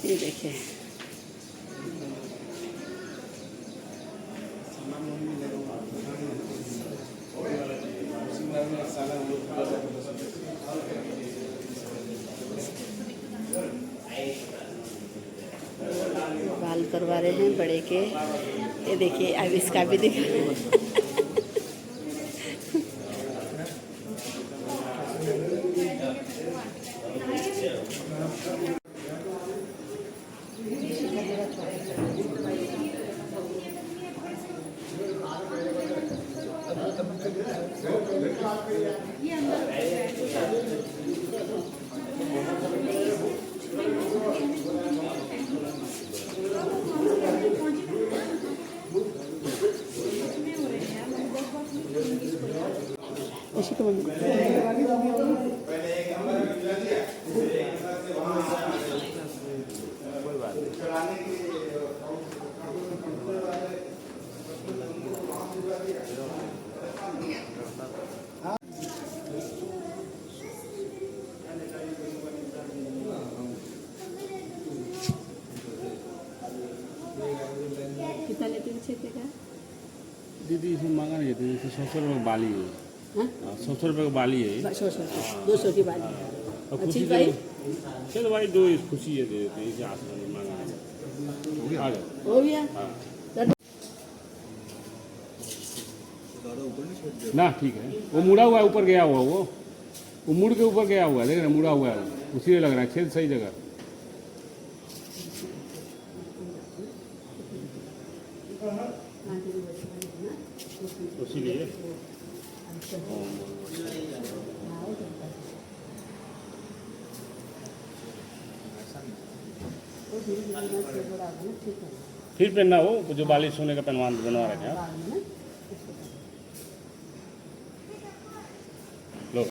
ये देखिए बाल करवा रहे हैं बड़े के। ये देखिए अब इसका भी दिखा ऐसी तो कितना लेते हैं छेते का दीदी इसमें मांगा नहीं देती, 100 रुपये बाली है। हाँ 100 रुपये का बाली है। 200 की बाली। और अच्छी खुशी भाई चलो भाई दो खुशी है दे देते हैं, इसे आसमान में मांगा है। आ गया हो गया हाँ। ना ठीक है, वो मुड़ा हुआ है, ऊपर गया हुआ वो मुड़ के ऊपर गया हुआ है, देख रहे मुड़ा हुआ है, उसी में लग रहा है छेद सही जगह। इसीलिए फिर पहनना हो जो बाली सोने का पहनवा बनवा रखे हैं। लो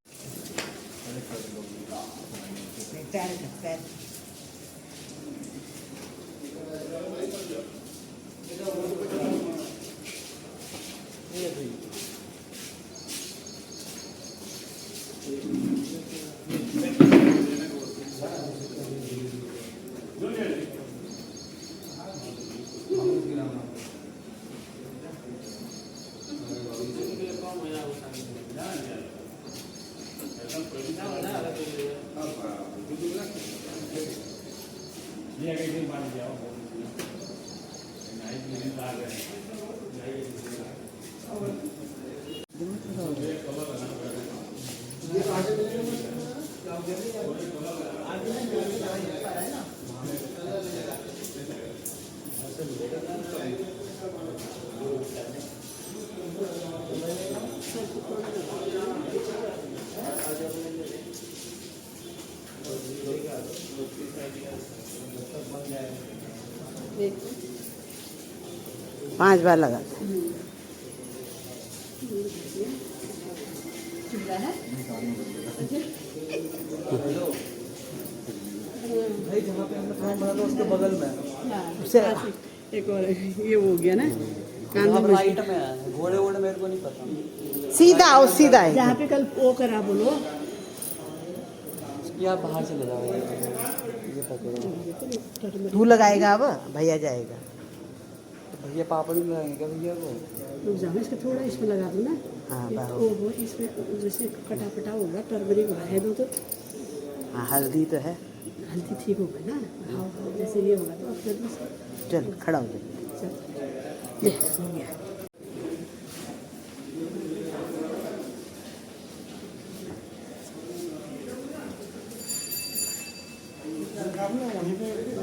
5 बार लगा भाई जहाँ पे हमने खाना बना था उसके बगल में उससे एक और ये हो गया ना कान आइटम है, घोड़े वोड़े मेरे को नहीं पता। सीधा आओ सीधा है जहाँ पे कल वो करा बोलो या बाहर चले जाओ, ये पकड़ो। तू लगाएगा अब भैया जाएगा भैया पापड़ भी लगाएंगे क्या भैया को? रुक जाओ इसका थोड़ा इसमें लगा दो ना। हाँ वो इसमें जैसे कटा पटा होगा टर्मरिक है दो तो हाँ हल्दी तो है। हल्दी ठीक होगा ना। हाँ जैसे ये होगा तो जल्दी से चल खड़ा हो जा। चल ये हो गया।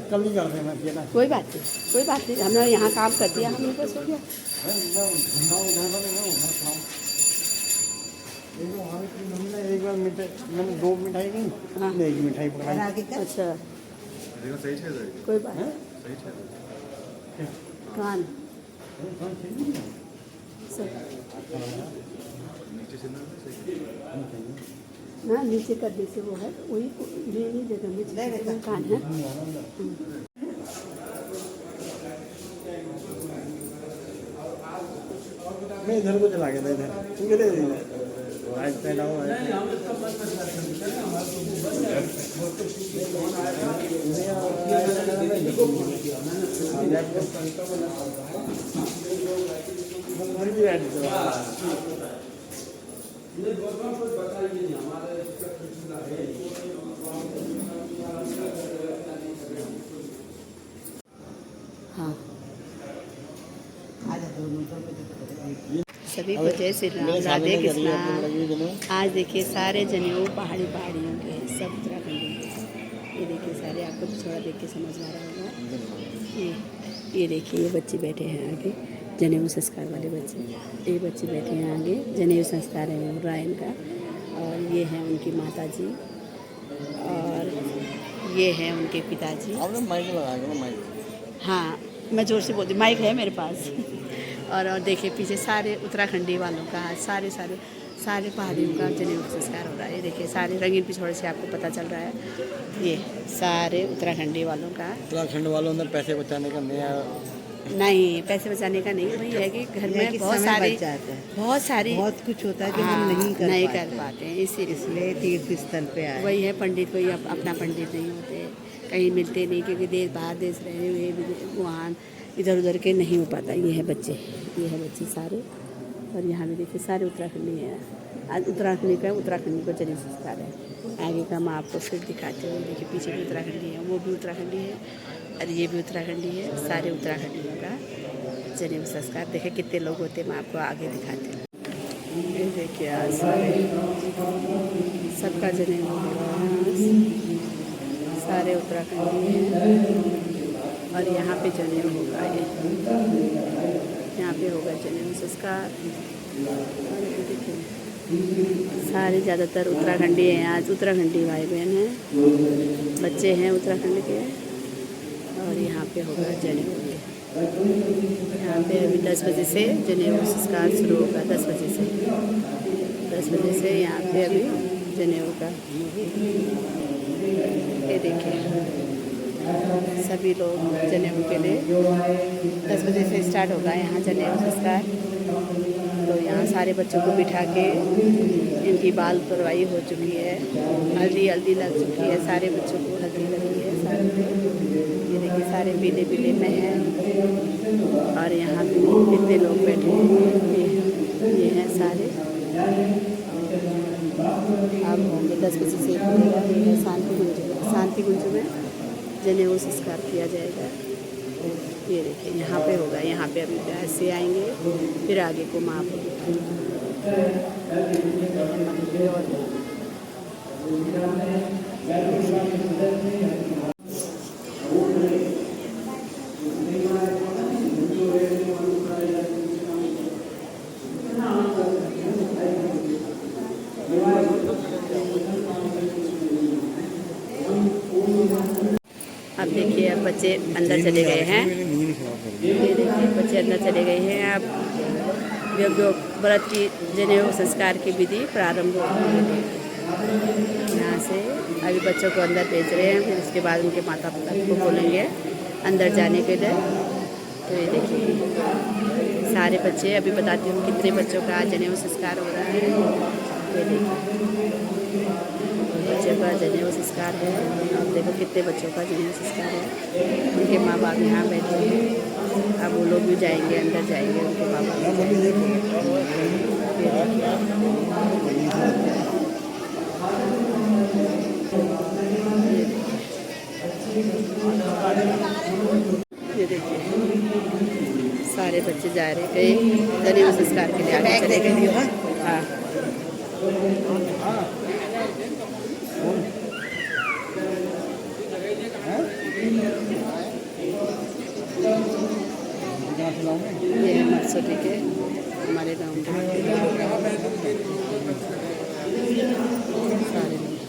कल नहीं कर रहे ना। कोई बात नहीं हमने यहाँ काम कर दिया हमने बस हो गया। एक बार मैंने 2 मिठाई गई। हाँ। एक मिठाई पकड़ाई। अच्छा कोई बात नहीं। कान ना नीचे करने से वो है वही मेरी जगह में कान है। मैं इधर को चला गया था इधर तू किधर आज पहना हुआ है। हाँ सभी को जय श्री राम, राधे कृष्णा। आज देखिए सारे जनेऊ पहाड़ियों के हैं, सब उत्तराखंडी के। ये देखिए सारे, आपको थोड़ा देख के समझ आ रहा होगा। ये देखिए ये बच्चे बैठे हैं आगे, जनेऊ संस्कार वाले बच्चे। ये बच्चे बैठे हैं आगे, जनेऊ संस्कार है हो रहा है इनका। और ये हैं उनकी माता जी और ये हैं उनके पिताजी। आपने माइक लगाया करो, माइक। हाँ मैं जोर से बोलती, माइक है मेरे पास। और देखिए पीछे सारे उत्तराखंडी वालों का, सारे पहाड़ियों का जनेऊ संस्कार हो रहा है। ये देखिए सारे रंगीन पिछोड़े से आपको पता चल रहा है। ये सारे उत्तराखंडी वालों का। उत्तराखंड वालों ने पैसे बचाने का नया, नहीं पैसे बचाने का नहीं, वही है कि घर में बहुत कुछ होता है जो हाँ, हम नहीं कर पाते हैं, इसलिए तीर्थ स्थल पे आए। वही है, पंडित कोई अपना पंडित नहीं होते, कहीं मिलते नहीं, क्योंकि बाहर देश रहे हुए वहाँ इधर उधर के नहीं हो पाता। ये है बच्चे सारे। और यहाँ भी देखिए सारे उत्तराखंडी हैं। आज उत्तराखंडी को जनेऊ संस्कार है। आगे का मैं आपको फिर दिखाती हूँ। देखिए पीछे भी उत्तराखंडी है, वो भी उत्तराखंडी है और ये भी उत्तराखंडी है। सारे उत्तराखंडियों का जनेऊ संस्कार। देखिए कितने लोग होते हैं, मैं आपको आगे दिखाती हूँ। ये देखिए आज सबका जनेऊ हो रहा है, सारे उत्तराखंडी हैं। और यहाँ पे जनेऊ होगा, यहाँ पे होगा जनेऊ संस्कार। सारे ज़्यादातर उत्तराखंडी हैं, आज उत्तराखंडी भाई बहन हैं, बच्चे हैं उत्तराखंड के। और यहाँ पे होगा जनेऊ। यहाँ पे अभी 10 बजे से जनेऊ संस्कार शुरू होगा। 10 बजे से यहाँ पे अभी जनेऊ का। ये देखिए सभी लोग जनेऊ के लिए 10 बजे से स्टार्ट होगा यहाँ जनेऊ संस्कार। तो यहाँ सारे बच्चों को बिठा के इनकी बाल परवाई हो चुकी है, हल्दी लग चुकी है, सारे बच्चों को हल्दी लगी है सारे में। ये देखिए सारे पीले में हैं। और यहाँ भी कितने लोग बैठे हैं, ये हैं सारे। अब होंगे 10 बजे से होगा शांति कुंज में जनेऊ संस्कार किया जाएगा। ये देखिए यहाँ पे होगा, यहाँ पे अभी ऐसे आएंगे, फिर आगे को माँ अब देखिए अब बच्चे अंदर चले गए हैं। ये देखिए बच्चे अंदर चले गए हैं। अब जो व्रत की जनेऊ संस्कार की विधि प्रारंभ होगी। यहाँ से अभी बच्चों को अंदर भेज रहे हैं, फिर उसके बाद उनके माता पिता को बोलेंगे अंदर जाने के लिए। तो ये देखिए सारे बच्चे, अभी बताती हूँ कितने बच्चों का जनेऊ संस्कार हो रहा है। ये देखिए बच्चों का जनेऊ संस्कार है। अब देखो कितने बच्चों का जनेऊ संस्कार है। उनके माँ बाप यहाँ बैठे हैं। अब वो लोग भी जाएंगे, अंदर जाएंगे, उनके माँ बाप भी जाएंगे। ये देखिए सारे बच्चे जा रहे हैं जनेऊ संस्कार के लिए, आगे चले गए। हाँ ये है मरसोटी के हमारे गाँव में सारे लोग।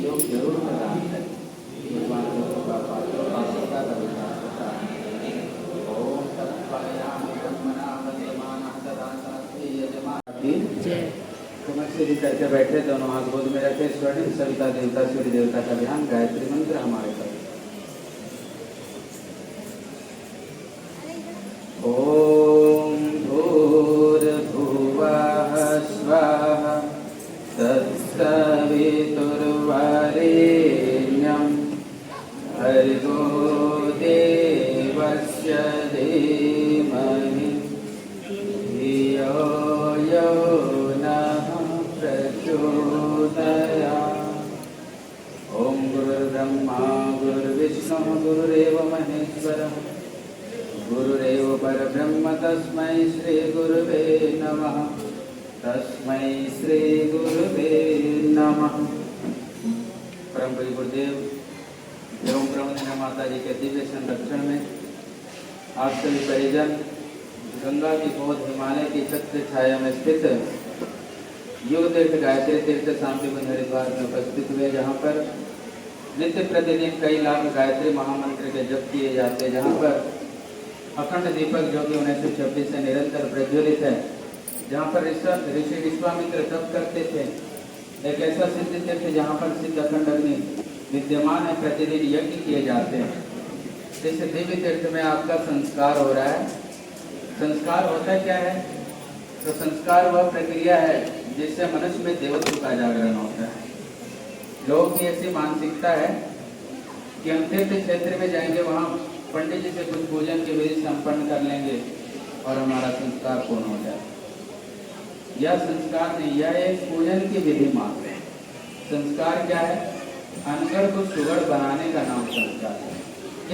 सहयोग जरूर प्रदान करें। भगवान को कृपा पात्र पात्रता का विकास होता है। ओम तत्फलयामि ब्रह्मणा वन्द्यमानः सदा शास्त्री यजमानः। जय कमर सीधी करके बैठे, दोनों हाथ गोद में रखे, स्वर्णिम सविता देवता सूर्य देवता का ध्यान, गायत्री मंत्र हमारे पास। ओम भूर्भुवः स्वः तत्सवितुर्वरेण्यं भर्गो देवस्य धीमहि धियो यो नः प्रचोदयात्। ओम गुरुर्ब्रह्मा गुरुर्विष्णुः गुरुरेव महेश्वरः गुरुरेव परब्रह्म तस्मै श्री गुरुवे नमः। तस्मै श्री गुरुवे नमः। परम पूज्य गुरुदेव एवं ब्रह्मदेव माता जी के दिव्य संरक्षण में आप सभी परिजन गंगा की गोद हिमालय की छत्र छाया में स्थित योग तीर्थ गायत्री तीर्थ शांति कुंज हरिद्वार में उपस्थित हुए, जहाँ पर नित्य प्रतिदिन कई लाख गायत्री महामंत्र के जप किए जाते, जहाँ पर अखंड दीपक जो कि 1926 से निरंतर प्रज्वलित है, जहाँ पर ऋषि विश्वामित्र तप करते थे। एक ऐसा सिद्ध तीर्थ जहाँ पर सिद्ध अखंड अग्नि विद्यमान है, प्रतिदिन यज्ञ किए जाते हैं। इस दिव्य तीर्थ में आपका संस्कार हो रहा है। संस्कार होता क्या है? तो संस्कार वह प्रक्रिया है जिससे मनुष्य में देवत्व का जागरण होता है। लोगों की ऐसी मानसिकता है कि हम तीर्थ क्षेत्र में जाएंगे, वहाँ पंडित जी से कुछ पूजन की विधि संपन्न कर लेंगे और हमारा संस्कार पूर्ण हो जाए। यह संस्कार नहीं, यह एक पूजन की विधि मात्र है। संस्कार क्या है? अनगर को सुगढ़ बनाने का नाम संस्कार है।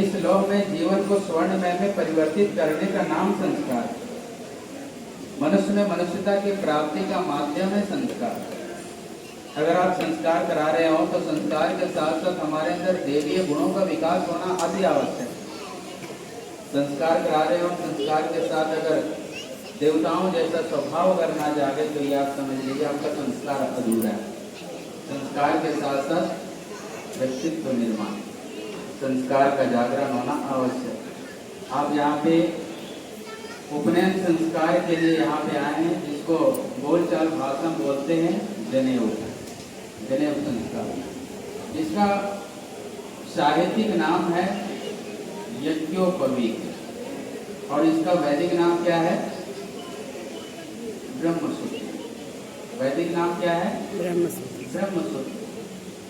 इस लोक में जीवन को स्वर्णमय में परिवर्तित करने का नाम संस्कार है। मनुष्य में मनुष्यता की प्राप्ति का माध्यम है संस्कार। अगर आप संस्कार करा रहे हो तो संस्कार के साथ साथ हमारे अंदर देवीय गुणों का विकास होना अति आवश्यक है। संस्कार करा रहे हो, संस्कार के साथ अगर देवताओं जैसा स्वभाव अगर ना जागे तो ये आप समझ लीजिए आपका संस्कार अधूरा है। संस्कार के साथ साथ व्यक्तित्व निर्माण, संस्कार का जागरण होना आवश्यक। आप यहाँ पे उपनयन संस्कार के लिए यहाँ पे आए हैं, जिसको बोलचाल भाषा बोलते हैं जनेऊ, जनेऊ संस्कार। इसका साहित्यिक नाम है यज्ञोपवीत और इसका वैदिक नाम क्या है? ब्रह्मसूत्र। वैदिक नाम क्या है? ब्रह्मसूत्र। ब्रह्मसूत्र।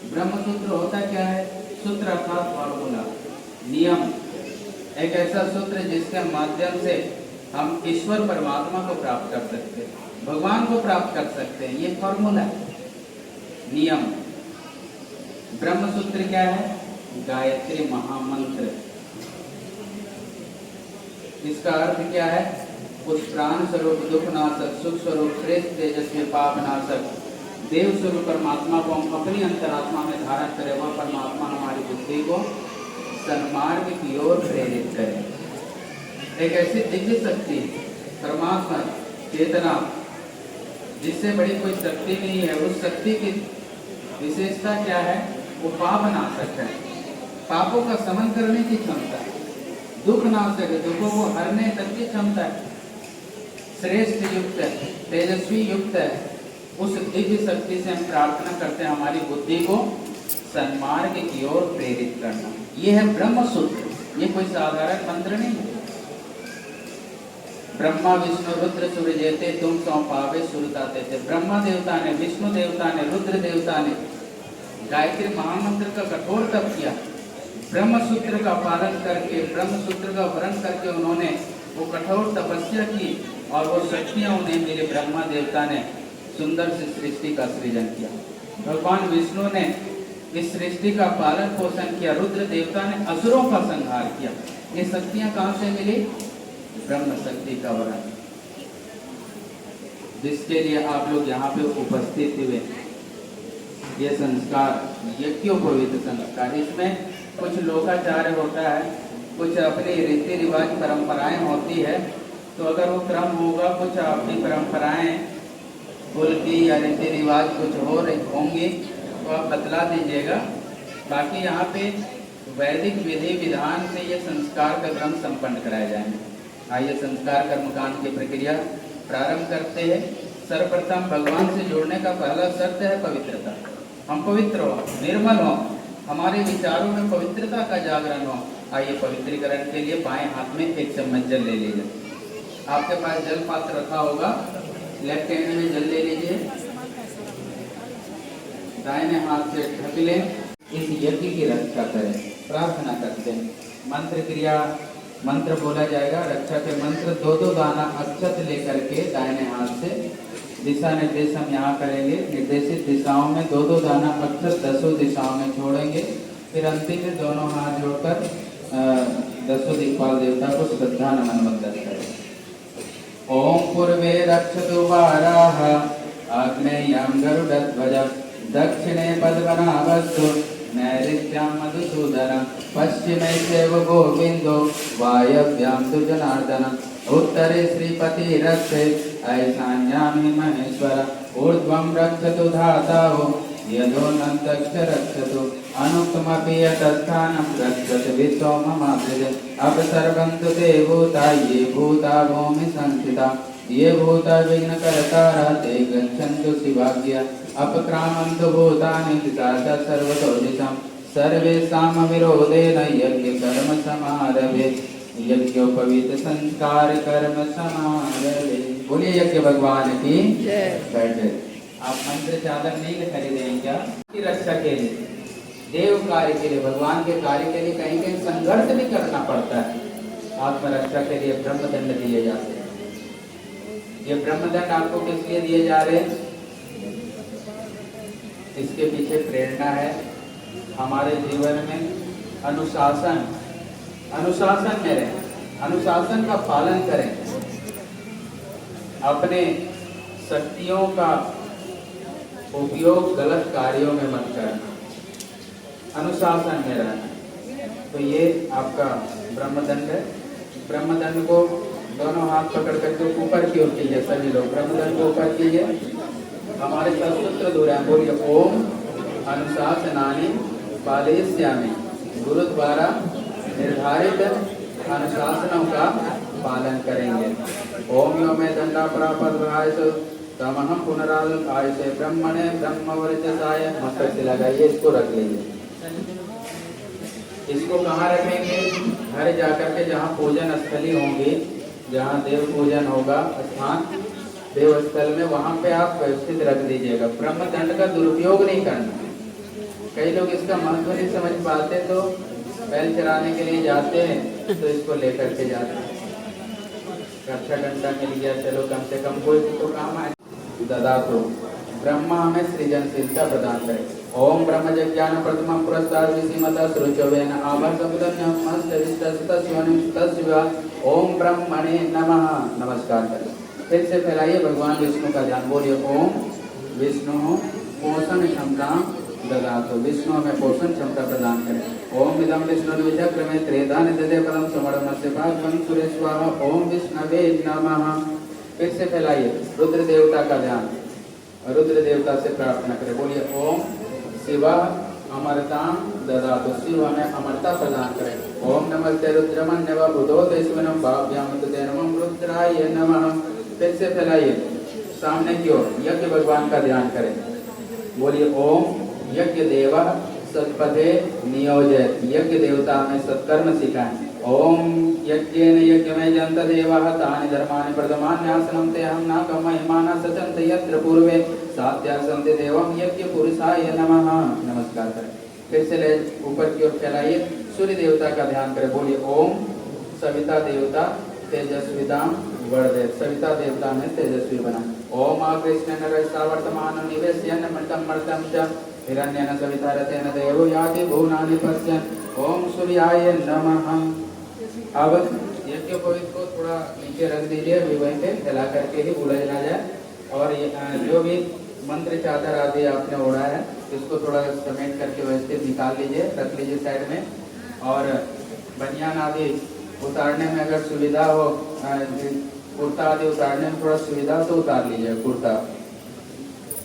ब्रह्मसूत्र होता क्या है? सूत्र अर्थात फॉर्मूला, नियम, एक ऐसा सूत्र जिसके माध्यम से हम ईश्वर परमात्मा को प्राप्त कर सकते हैं, भगवान को प्राप्त कर सकते हैं। ये फॉर्मूला है, नियम। ब्रह्मसूत्र क्या है? गायत्री महामंत्र। इसका अर्थ क्या है? उस प्राण स्वरूप दुख नाशक, सुख स्वरूप श्रेष्ठ तेजस्वी पाप नाशक देव स्वरूप परमात्मा को हम अपनी अंतरात्मा में धारण करें। वह परमात्मा हमारी बुद्धि को सन्मार्ग की ओर प्रेरित करे। एक ऐसी दिव्य शक्ति परमात्मा चेतना जिससे बड़ी कोई शक्ति नहीं है। उस शक्ति की विशेषता क्या है? वो पाप नाशक है, पापों का समन करने की क्षमता है। दुख नाशक है, दुखों को हरने तक की क्षमता है। श्रेष्ठ युक्त है, तेजस्वी युक्त है। उस दिव्य शक्ति से हम प्रार्थना करते हैं हमारी बुद्धि को सन्मार्ग की ओर प्रेरित करना। ये है ब्रह्मसूत्र। ये कोई साधारण मंत्र नहीं है। ब्रह्मा विष्णु रुद्र सूर्य जेते तुम सौ पावे सुरताते थे। ब्रह्मा देवता ने, विष्णु देवता ने, रुद्र देवता ने गायत्री महामंत्र का कठोर तप किया। ब्रह्मसूत्र का पालन करके, ब्रह्मसूत्र का वर्ण करके उन्होंने वो कठोर तपस्या की और वो शक्तियां उन्हें मेरे ब्रह्मा देवता ने सुंदर से सृष्टि का सृजन किया। भगवान विष्णु ने इस सृष्टि का पालन पोषण किया। रुद्र देवता ने असुरों का संहार किया। ये शक्तियां कहाँ से मिली? ब्रह्म शक्ति का वर्ण, जिसके लिए आप लोग यहाँ पे उपस्थित हुए। ये संस्कार यज्ञोपवीत संस्कार, इसमें कुछ लोकाचार होता है, कुछ अपनी रीति रिवाज परंपराएं होती है। तो अगर वो क्रम होगा, कुछ अपनी परंपराएं कुल की या रीति रिवाज कुछ हो रही होंगी, तो आप बतला दीजिएगा। बाकी यहाँ पे वैदिक विधि विधान से ये संस्कार का क्रम संपन्न कराए जाएंगे। आइए संस्कार कर्मकांड की प्रक्रिया प्रारंभ करते हैं। सर्वप्रथम भगवान से जुड़ने का पहला शर्त है पवित्रता। हम पवित्र हो, निर्मल हो, हमारे विचारों में पवित्रता का जागरण हो। आइए पवित्रीकरण के लिए बाएं हाथ में एक चम्मच जल ले लीजिए। आपके पास जल पात्र रखा होगा, लेफ्ट हैंड में जल ले लीजिए, दाहिने हाथ से ढक लें। इस यज्ञ की रक्षा करें, प्रार्थना करते हैं। मंत्र क्रिया मंत्र बोला जाएगा। रक्षा के मंत्र 2-2 दाना अक्षत लेकर के दाहिने हाथ से दिशा निर्देश हम यहाँ करेंगे। निर्देशित दिशाओं में 2-2 दाना अक्षत 10 दिशाओं में छोड़ेंगे। फिर अंतिम में दोनों हाथ जोड़कर 10 दिक्पाल देवता को श्रद्धा नमन वंदन करें। ओम पूर्वे रक्षतु वाराह आग्नेयं गरुडध्वज दक्षिणे पद्मनाभस्तु नैऋत्यां मधुसूदन पश्चिमे चैव गोविंदो वायव्यां तु जनार्दन उत्तरे श्रीपतिरक्षे ऐशान्यां हि महेश्वर ऊर्ध्वं रक्षतु धातावो यदोन्नतश्च रक्षतु अनुक्तमपि यतस्थानं रक्षतु विश्वममादृज अब सर्वं तु ते भूता ये भूता भूमि संस्थिता ये भूता विघ्नकर्तारः ते गच्छन्तु शिवाज्ञया अपक्रामन्तु भूतानि दिशाच सर्वतो दिशां सर्वेषां विरोधेन यज्ञकर्म समारभे यज्ञोपवीत संस्कार कर्म समारभे। बोलिए यज्ञ भगवान की बैठे। आप मंत्र चादर नहीं खरीदेंगे क्या? की रक्षा के लिए, देव कार्य के लिए, भगवान के कार्य के लिए कहीं कहीं संघर्ष भी करना पड़ता है। आत्मरक्षा के लिए ब्रह्मदंड दिए जाते हैं। ये ब्रह्मदंड आपको किस लिए दिए जा रहे हैं? इसके पीछे प्रेरणा है हमारे जीवन में अनुशासन में रहें, अनुशासन का पालन करें, अपने शक्तियों का उपयोग गलत कार्यों में मत करना, अनुशासन में रहना। तो ये आपका ब्रह्मदंड है। ब्रह्मदंड को दोनों हाथ पकड़ करके ऊपर की ओर कीजिए। सभी लोग ब्रह्मदंड को ऊपर कीजिए। हमारे साथ सूत्र दूर है। बोलिए ओम अनुशासनानि पालयिष्यामि। गुरु द्वारा निर्धारित अनुशासनों का पालन करेंगे। ओम यो में दंडा प्रापद्भाय तमहम पुनराय से ब्रह्मणे ब्रह्मवर्चसाय। मस्तक से लगाइए, इसको रख लीजिए। इसको कहाँ रखेंगे? घर जाकर के जहाँ पूजन स्थली होंगी, जहाँ देव पूजन होगा स्थान देव स्थल में, वहाँ पे आप व्यवस्थित रख दीजिएगा। ब्रह्मदंड का दुरुपयोग नहीं करना। कई लोग इसका महत्व नहीं समझ पाते, तो बैल चराने के लिए जाते हैं तो इसको लेकर के जाते हैं। रक्षा घंटा मिल गया, चलो कम से कम कोई तो काम आए। ददातु ब्रह्मा हमें सृजनशीलता प्रदान करे। ओम ब्रह्म ज्ञान प्रथम पुरस्कार विसीमता सृजवेन ओम ब्रह्मणे नमः। नमस्कार करें। फिर से फैलाइए भगवान विष्णु का ध्यान। बोलिए ओम विष्णु पोषण क्षमता ददातु। विष्णु हमें पोषण क्षमता प्रदान करें। ओम इदं विष्णु विचक्र में त्रेधान ददे पदम समर्मस्य भागवं सुरेश्वाहा। ओम विष्णवे नमः। फिर से फैलाइए रुद्र देवता का ध्यान। रुद्र देवता से प्रार्थना करें। बोलिए ओम शिवा अमरता ददातु। शिव हमें अमरता प्रदान करें। ओम नमस्ते रुद्रमन्यव बुधोते शिवनम भाव्याम ते नमः रुद्राय नमः। फिर से फैलाइए सामने की ओर। यज्ञ भगवान का ध्यान करें। बोलिए ओम यज्ञ देवा सत्पथे नियोजय। यज्ञ देवता हमें सत्कर्म सिखाएं। ओम यज्ञेन यज्ञमय जंत देवः तानि धर्माणि प्रथमान्यासनं ते हम न महिमाना सचन्त यत्र पूर्वे सात्यासन्ते देवं यज्ञ पुरुषाय नमः। नमस्कार करें। फिर से ले ऊपर की ओर फैलाइए। सूर्य देवता का ध्यान करें। बोलिए ओम सविता देवता तेजस्विताम वर्धेत। सविता देवता में तेजस्वी बना। ओम कृष्ण नरसा वर्तमान निवेश्यन मृतम मृतम च हिरण्यन सविता रतेन देवो याति भुवनानि पश्यन्। ओम सूर्याय नमः। अब यज्ञोपवीत को थोड़ा नीचे रख दीजिए, वहीं पे फैला करके ही बोला ना जाए। और जो भी मंत्र चादर आदि आपने ओढ़ा है इसको थोड़ा समेट करके व्यवस्थित निकाल लीजिए, रख लीजिए साइड में। और बनियान आदि उतारने में अगर सुविधा हो, कुर्ता आदि उतारने में थोड़ा सुविधा तो उतार लीजिए कुर्ता,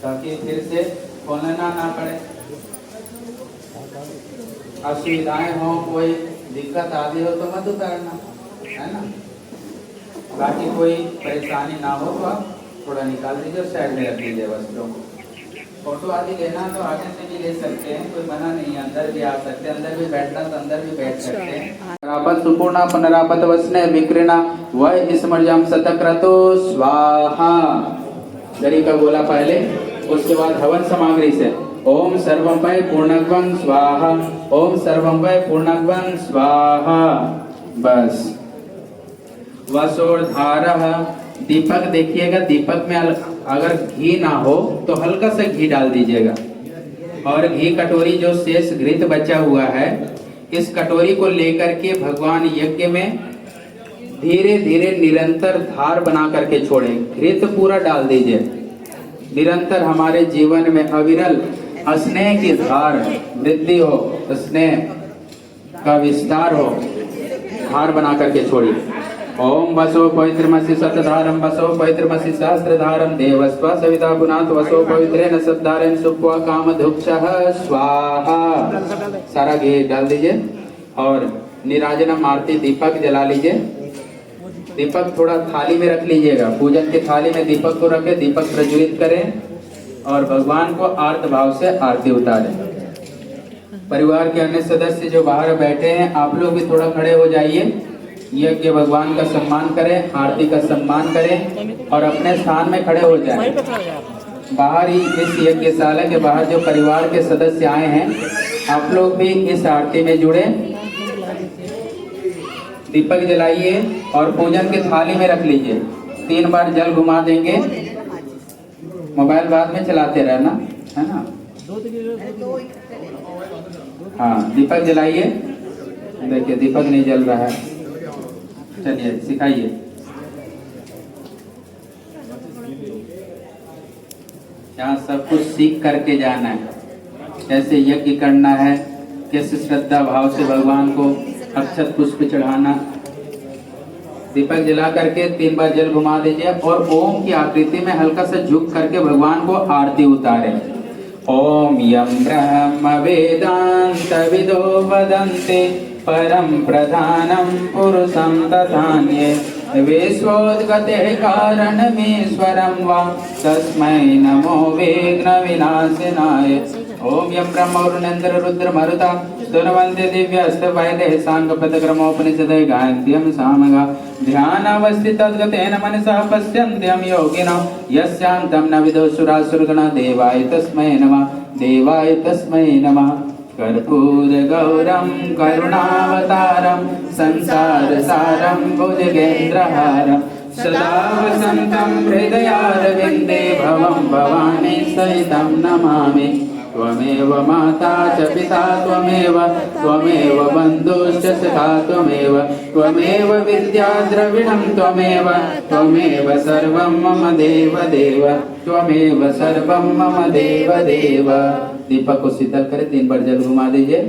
ताकि फिर से खोलना ना पड़े। असुविधाएं हो, कोई दिक्कत आदि हो तो मत उतारना, है ना। बाकी कोई परेशानी ना हो तो आप थोड़ा निकाल दीजिए और साइड में रख लीजिए वस्त्रों को। फोटो आदि लेना तो आगे से भी ले सकते हैं, कोई मना नहीं है, अंदर भी आ सकते हैं, अंदर भी बैठना तो अंदर भी बैठ सकते हैं। पुनरापत सुपूर्णा पुनरापत वसने विक्रिणा वह स्मृजम शतक्रतो स्वाहा। गरी का बोला पहले, उसके बाद हवन सामग्री से ओम सर्वं वै पूर्णग्वं स्वाहा, ओम सर्वं वै पूर्णग्वं स्वाहा। बस वसोर्धारः, दीपक देखिएगा, दीपक में अगर घी ना हो तो हल्का सा घी डाल दीजिएगा। और घी कटोरी जो शेष घृत बचा हुआ है, इस कटोरी को लेकर के भगवान यज्ञ में धीरे धीरे निरंतर धार बना करके छोड़े। घृत पूरा डाल दीजिए, निरंतर हमारे जीवन में अविरल स्नेह की धार वृद्धि हो, स्नेह का विस्तार हो, धार बना करके छोड़िए। ओम वसो पवित्रमसि शतधारम वसो पवित्रमसि सहस्त्रधारम देवस्व सविता पुनात वसो पवित्रेण शतधारेण सुप्वा कामधुक्षः स्वाहा। सारा घी डाल दीजिए और निराजनम आरती दीपक जला लीजिए। दीपक थोड़ा थाली में रख लीजिएगा, पूजन की थाली में दीपक को रखें, दीपक प्रज्वलित करें और भगवान को आर्त भाव से आरती उतारें। परिवार के अन्य सदस्य जो बाहर बैठे हैं, आप लोग भी थोड़ा खड़े हो जाइए। यज्ञ भगवान का सम्मान करें, आरती का सम्मान करें और अपने स्थान में खड़े हो जाएं। बाहर ही इस यज्ञशाला के बाहर जो परिवार के सदस्य आए हैं, आप लोग भी इस आरती में जुड़े। दीपक जलाइए और पूजन की थाली में रख लीजिए। 3 बार जल घुमा देंगे। मोबाइल बाद में चलाते रहना, है ना। हाँ, दीपक जलाइए। देखिए दीपक नहीं जल रहा है, चलिए सिखाइए। यहाँ सब कुछ सीख करके जाना है, कैसे यज्ञ करना है, कैसे श्रद्धा भाव से भगवान को अक्षत पुष्प चढ़ाना। दीपक जला करके 3 बार जल घुमा दीजिए और ओम की आकृति में हल्का सा झुक करके भगवान को आरती उतारें। ओम यम ब्रह्म वेदांत विदो वदन्ते परम प्रधानम पुरुषं तथान्ये विश्वोद्गते कारणमीश्वरं वा तस्मै नमो विघ्न विनाशिनाय। ओम यम ब्रह्म वरुणेन्द्र रुद्र मरुता स्तुवन्ते दिव्यस्त वैदेः सांगपदक्रमोपनिषदे गायन्त्यं सामगा ध्यानावस्थितद्गतेन मनसा पश्यन्त्यं योगिनो यस्यान्तं न विदुषुरासुरगणा देवाय तस्मै नमः, देवाय तस्मै नमः। कर्पूरगौरं करुणावतारं संसारसारं भुजगेन्द्रहारं सदा वसन्तं हृदयारविन्दे भवं भवानी सहितं नमामि। त्वमेव माता च पिता त्वमेव, त्वमेव बन्धुश्च सखा त्वमेव, त्वमेव विद्या द्रविणं त्वमेव, त्वमेव सर्वं मम देव देव, त्वमेव सर्वं मम देव देव। दीपक को शीतल करे, 3 बार जल घुमा दीजिए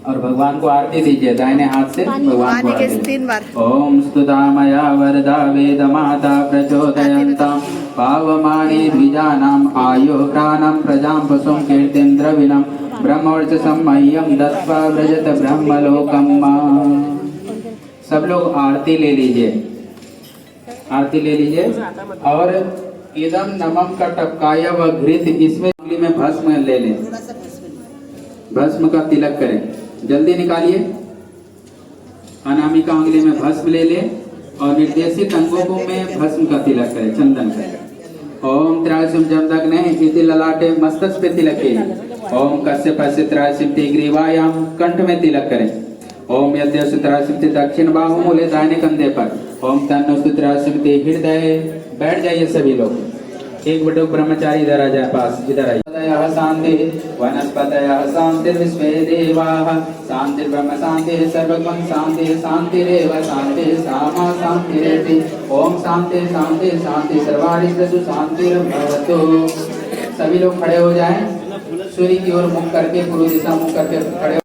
और भगवान को आरती दीजिए दाहिने हाथ से भगवान को आरती। 3 बार। ओम स्तुता मया वरदा वेद माता प्रचोदयन्तां पावमानी द्विजानां आयो प्राणं प्रजां पशुं कीर्तिं द्रविणं ब्रह्मवर्चसं मह्यं दत्त्वा व्रजत ब्रह्मलोकं। सब लोग आरती ले लीजिए, आरती ले लीजिए और इदम नमम का टपकाया व घृत, इसमें उंगली में भस्म ले लें, भस्म का तिलक करें। जल्दी निकालिए। अनामिका उंगली में भस्म ले ले और निर्देशित अंगों में भस्म का तिलक करें, चंदन करें। ओम त्रायसुम जमदग्ने इति ललाटे मस्तक पे तिलक करें। ओम कश्यपस्य त्रायसिम ग्रीवायाम, कंठ में तिलक करें। ओम यद्यस्य त्रायसिम दक्षिण बाहु मूले, दाहिने कंधे पर। ओम तन्नोस्तु त्रायसिम हृदय। बैठ जाइए सभी लोग। एक बटो ब्रह्मचारी इधर आ जाए, पास इधर आइए। शांति वनस्पतयः शांतिर्विश्वे देवाः, शांतिर्ब्रह्म शांतिः सर्वगं शांतिः, शांतिरेव शांतिः सामा शांतिरेति। ओम शांति शांति शांति सर्वारिष्टसु शांतिर्भवतु। सभी लोग खड़े हो जाएं, सूर्य की ओर मुख करके, पूर्व दिशा मुख करके खड़े